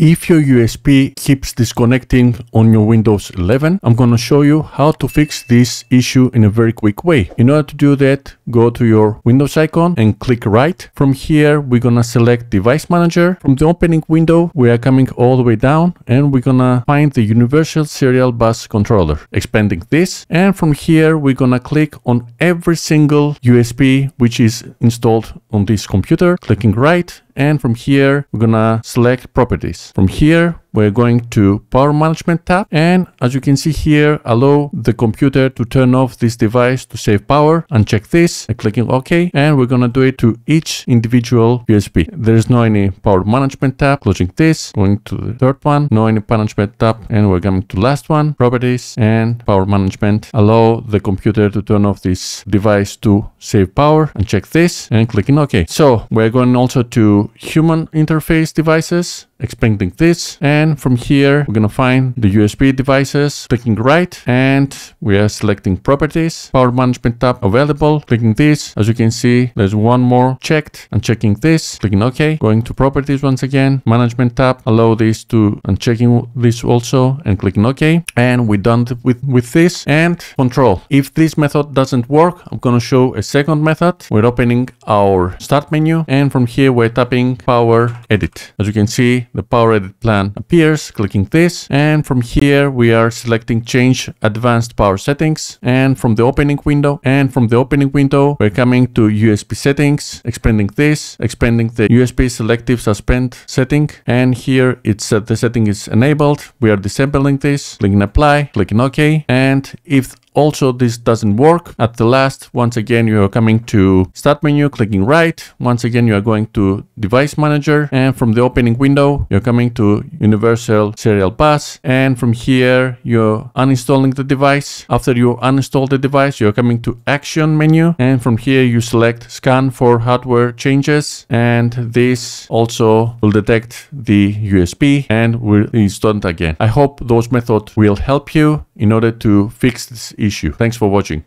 If your USB keeps disconnecting on your Windows 11, I'm going to show you how to fix this issue in a very quick way. In order to do that, go to your Windows icon and click right. From here, we're going to select Device Manager. From the opening window, we are coming all the way down and we're going to find the Universal Serial Bus Controller. Expanding this, and from here, we're going to click on every single USB which is installed on this computer, clicking right. And from here, we're gonna select Properties. From here, we're going to Power Management tab. And as you can see here, allow the computer to turn off this device to save power. Uncheck this and clicking OK. And we're gonna do it to each individual USB. There's no any Power Management tab. Closing this, going to the third one, no any management tab. And we're coming to last one, Properties and Power Management. Allow the computer to turn off this device to save power. Uncheck this and clicking OK. So we're going also to Human Interface Devices, expanding this, and from here we're gonna find the USB devices, clicking right, and we are selecting Properties, Power Management tab available, clicking this. As you can see, there's one more checked, and checking this, clicking OK, going to Properties once again, Management tab, allow this to, and checking this also, and clicking OK, and we're done with this. And Control. If this method doesn't work, I'm gonna show a second method. We're opening our Start menu, and from here we're tapping Power Edit. As you can see, the Power Edit plan appears, clicking this, and from here we are selecting Change Advanced Power Settings, and from the opening window, we're coming to USB settings, expanding this, expanding the USB selective suspend setting, and here it's the setting is enabled. We are disabling this, clicking Apply, clicking OK, and if also this doesn't work, at the last, once again you are coming to Start menu, clicking right, once again you are going to Device Manager, and from the opening window you're coming to Universal Serial Bus, and from here you're uninstalling the device. After you uninstall the device, you're coming to Action menu, and from here you select Scan for hardware changes, and this also will detect the USB and will install it again. I hope those methods will help you in order to fix this issue. Thanks for watching.